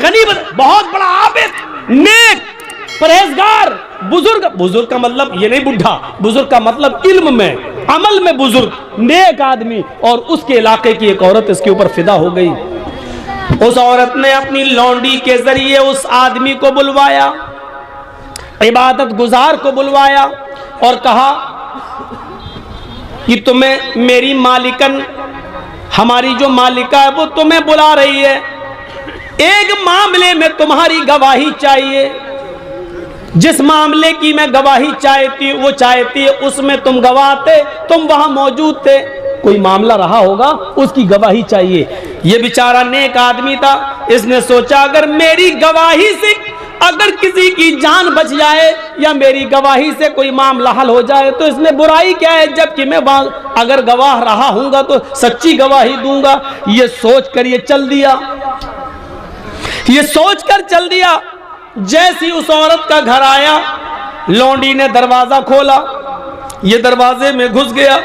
गनी बहुत बड़ा आबिद, नेक, परहेजगार, बुजुर्ग। बुजुर्ग का मतलब ये नहीं बुढ़ा, बुजुर्ग का मतलब इल्म में, अमल में बुजुर्ग, नेक आदमी। और उसके इलाके की एक औरत इसके ऊपर फिदा हो गई। उस औरत ने अपनी लौंडी के जरिए उस आदमी को बुलवाया, इबादत गुजार को बुलवाया और कहा कि तुम्हें मेरी मालिकन, हमारी जो मालिका है वो तुम्हें बुला रही है, एक मामले में तुम्हारी गवाही चाहिए। जिस मामले की मैं गवाही चाहती है उसमें तुम गवाह थे, तुम वहां मौजूद थे, कोई मामला रहा होगा उसकी गवाही चाहिए। ये बेचारा नेक आदमी था, इसने सोचा अगर मेरी गवाही से अगर किसी की जान बच जाए या मेरी गवाही से कोई मामला हल हो जाए तो इसमें बुराई क्या है, जबकि मैं अगर गवाह रहा हूंगा तो सच्ची गवाही दूंगा। ये सोचकर ये चल दिया, ये सोचकर चल दिया। जैसी उस औरत का घर आया, लौंडी ने दरवाजा खोला, ये दरवाजे में घुस गया।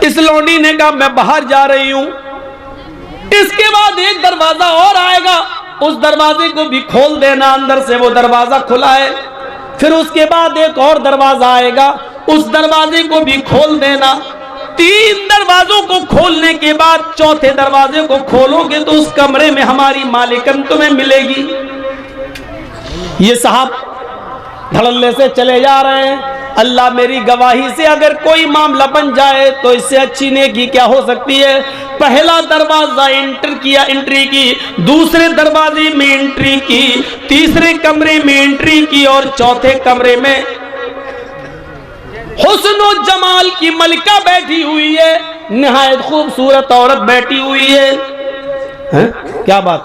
इस लौंडी ने कहा मैं बाहर जा रही हूं। इसके बाद एक दरवाजा और आएगा, उस दरवाजे को भी खोल देना, अंदर से वो दरवाजा खुला है। फिर उसके बाद एक और दरवाजा आएगा, उस दरवाजे को भी खोल देना। 3 दरवाजों को खोलने के बाद चौथे दरवाजे को खोलोगे तो उस कमरे में हमारी मालिकन तुम्हें मिलेगी। ये साहब धड़ल्ले से चले जा रहे हैं। अल्लाह मेरी गवाही से अगर कोई मामला बन जाए तो इससे अच्छी नेकी क्या हो सकती है। पहला दरवाजा एंट्री की, दूसरे दरवाजे में एंट्री की, तीसरे कमरे में एंट्री की और चौथे कमरे में हुस्न और जमाल की मलिका बैठी हुई है, निहायत खूबसूरत औरत बैठी हुई है। क्या बात।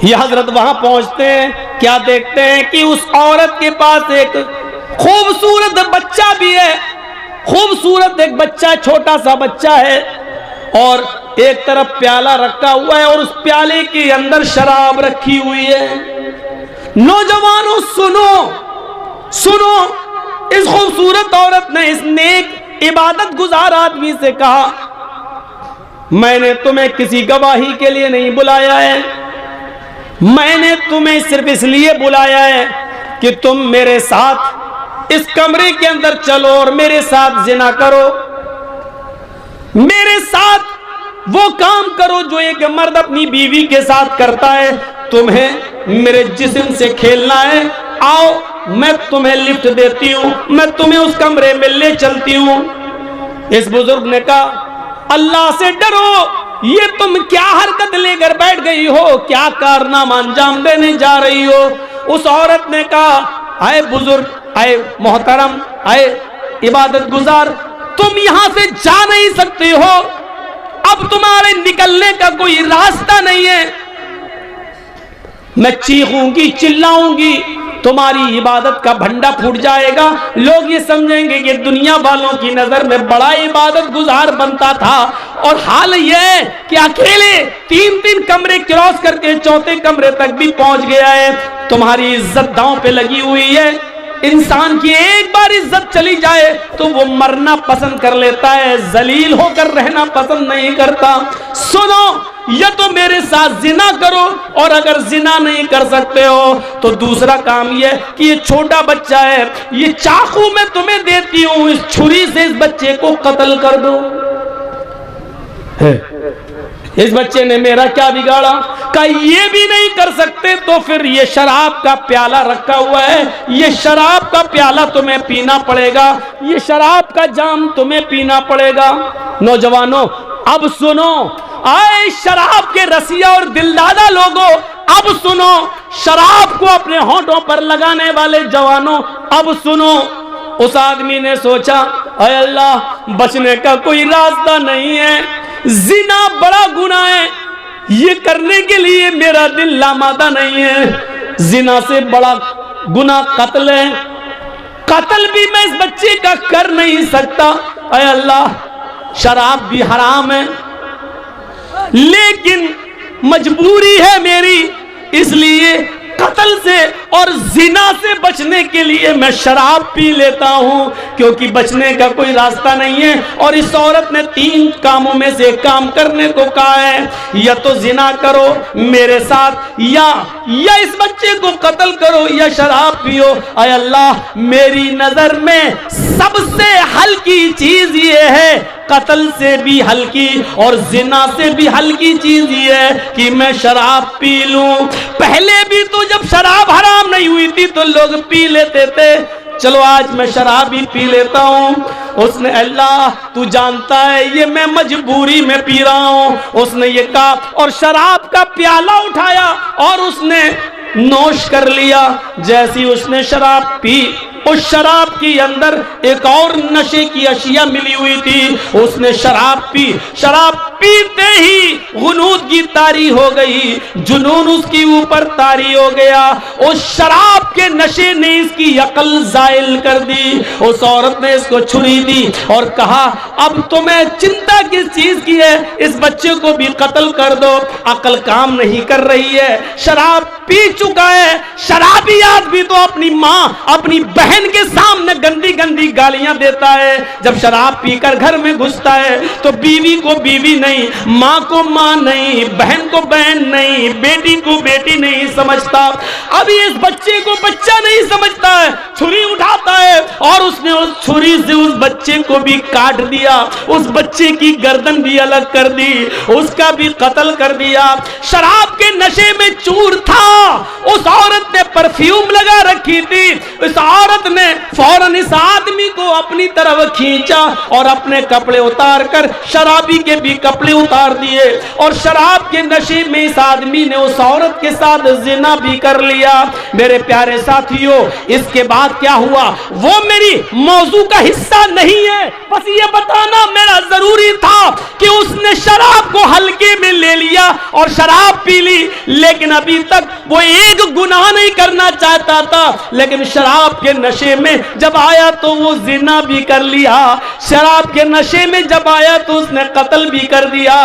ये हजरत वहां पहुंचते हैं, क्या देखते हैं कि उस औरत के पास एक खूबसूरत बच्चा भी है। खूबसूरत एक बच्चा, छोटा सा बच्चा है और एक तरफ प्याला रखा हुआ है और उस प्याले के अंदर शराब रखी हुई है। नौजवानों सुनो सुनो, इस खूबसूरत औरत ने इस नेक इबादत गुजार आदमी से कहा मैंने तुम्हें किसी गवाही के लिए नहीं बुलाया है, मैंने तुम्हें सिर्फ इसलिए बुलाया है कि तुम मेरे साथ इस कमरे के अंदर चलो और मेरे साथ जिना करो, मेरे साथ वो काम करो जो एक मर्द अपनी बीवी के साथ करता है। तुम्हें मेरे जिस्म से खेलना है, आओ मैं तुम्हें लिफ्ट देती हूं, मैं तुम्हें उस कमरे में ले चलती हूं। इस बुजुर्ग ने कहा अल्लाह से डरो, ये तुम क्या हरकत लेकर बैठ गई हो, क्या कारनामा अंजाम देने जा रही हो। उस औरत ने कहा आए बुजुर्ग, आए मोहतरम, आए इबादत गुजार, तुम यहां से जा नहीं सकते हो, अब तुम्हारे निकलने का कोई रास्ता नहीं है। मैं चीखूंगी, चिल्लाऊंगी, तुम्हारी इबादत का भंडा फूट जाएगा, लोग ये समझेंगे कि दुनिया वालों की नजर में बड़ा इबादत गुजार बनता था। और हाल यह कि अकेले 3 कमरे क्रॉस करके चौथे कमरे तक भी पहुंच गया है। तुम्हारी इज्जत दांव पे लगी हुई है। इंसान की एक बार इज्जत चली जाए तो वो मरना पसंद कर लेता है, जलील होकर रहना पसंद नहीं करता। सुनो, या तो मेरे साथ जिना करो और अगर जिना नहीं कर सकते हो तो दूसरा काम ये कि ये छोटा बच्चा है, ये चाकू मैं तुम्हें देती हूं, इस छुरी से इस बच्चे को कत्ल कर दो। इस बच्चे ने मेरा क्या बिगाड़ा। का ये भी नहीं कर सकते तो फिर ये शराब का प्याला रखा हुआ है, ये शराब का प्याला तुम्हें पीना पड़ेगा, ये शराब का जाम तुम्हें पीना पड़ेगा। नौजवानों अब सुनो, आए शराब के रसिया और दिलदादा लोगों, अब सुनो, शराब को अपने होंठों पर लगाने वाले जवानों अब सुनो। उस आदमी ने सोचा अय अल्लाह, बचने का कोई रास्ता नहीं है, जिना बड़ा गुनाह है, ये करने के लिए मेरा दिल लामादा नहीं है। जिना से बड़ा गुनाह कत्ल है, कत्ल भी मैं इस बच्चे का कर नहीं सकता। अय अल्लाह, शराब भी हराम है लेकिन मजबूरी है मेरी, इसलिए कत्ल से और जिना से बचने के लिए मैं शराब पी लेता हूं, क्योंकि बचने का कोई रास्ता नहीं है। और इस औरत ने 3 कामों में से एक काम करने को कहा है, या तो जिना करो मेरे साथ, या इस बच्चे को कत्ल करो, या शराब पियो। अय अल्लाह, मेरी नजर में सबसे हल्की चीज ये है, कत्ल से भी हल्की और जिना से भी हल्की चीज ये है कि मैं शराब पी लूं। पहले भी तो जब शराब हराम नहीं हुई थी तो लोग पी लेते थे, चलो आज मैं शराब ही पी लेता हूं। उसने, अल्लाह तू जानता है ये मैं मजबूरी में पी रहा हूं। उसने ये कहा और शराब का प्याला उठाया और उसने नोश कर लिया। जैसी उसने शराब पी, उस शराब के अंदर एक और नशे की अशिया मिली हुई थी। उसने शराब पी, शराब पीते ही गुनूद की तारी हो गई, जुनून उसकी ऊपर तारी हो गया। उस शराब के नशे ने इसकी अकल जायल कर दी। उस औरत ने इसको छुरी दी और कहा, अब तुम्हें चिंता किस चीज की है, इस बच्चे को भी कत्ल कर दो। अकल काम नहीं कर रही है, शराब पी चुका है। शराबी आदमी तो अपनी माँ, अपनी बहन के सामने गंदी गंदी गालियां देता है। जब शराब पीकर घर में घुसता है तो बीवी को बीवी नहीं, माँ को माँ नहीं, बहन को बहन नहीं, बेटी को बेटी नहीं समझता। अभी इस बच्चे को बच्चा नहीं समझता है, छुरी उठाता है और उसने उस छुरी से उस बच्चे को भी काट दिया, उस बच्चे की गर्दन भी अलग कर दी, उसका भी कत्ल कर दिया। शराब के नशे में चूर था। उस औरत ने परफ्यूम लगा रखी थी। उस औरत ने फौरन इस आदमी को अपनी तरफ खींचा और अपने कपड़े उतार कर शराबी के भी कपड़े उतार दिए, और शराब के नशे में इस आदमी ने उस औरत के साथ जिना भी कर लिया। मेरे प्यारे साथियों, इसके बाद क्या हुआ वो मेरी मौजू का हिस्सा नहीं है, बस ये बताना मेरा जरूरी था कि उसने शराब को हल्के में ले लिया और शराब पी ली, लेकिन अभी तक वो एक गुनाह नहीं करना चाहता था। लेकिन शराब के नशे में जब आया तो वो जिना भी कर लिया, शराब के नशे में जब आया तो उसने कत्ल भी कर दिया,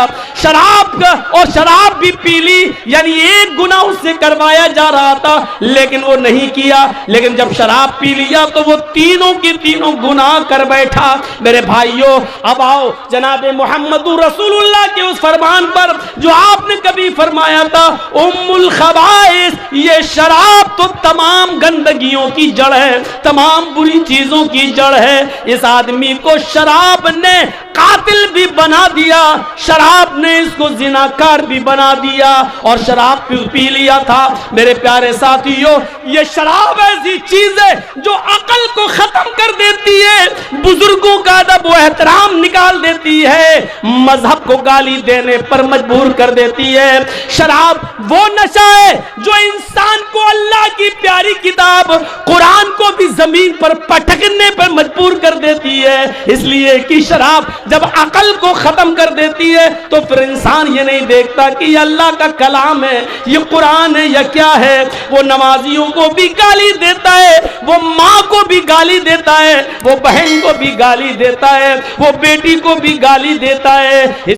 शराब का और शराब भी पी ली, यानी एक गुनाह उससे करवाया जा रहा था लेकिन वो नहीं किया। लेकिन जब शराब पी लिया तो वो तीनों की तीनों गुनाह कर बैठा। मेरे भाइयों, अब आओ जनाबे मोहम्मदुर रसूलुल्लाह के उस फरमान पर जो आपने कभी फरमाया था, उम्मुल खबाइस, ये शराब तो तमाम गंदगियों की जड़ है, तमाम बुरी चीजों की जड़ है। इस आदमी को शराब ने कातिल भी बना दिया, शराब ने इसको जिनाकार भी बना दिया और शराब पी लिया था। मेरे प्यारे साथियों, ये शराब ऐसी चीज है जो अकल को खत्म कर देती है, बुजुर्गों का अदब व एहतराम निकाल देती है, मजहब को गाली देने पर मजबूर कर देती है। शराब वो नशा है जो इंसान को अल्लाह की प्यारी किताब कुरान को भी जमीन पर पटकने पर मजबूर कर देती है। इसलिए कि शराब जब अकल को खत्म कर देती है तो फिर इंसान ये नहीं देखता कि ये अल्लाह का कलाम है, ये कुरान है या क्या है। वो नमाजियों को भी गाली देता है, वो माँ को भी गाली देता है, वो बहन को भी गाली देता है, वो बेटी को भी गाली देता है।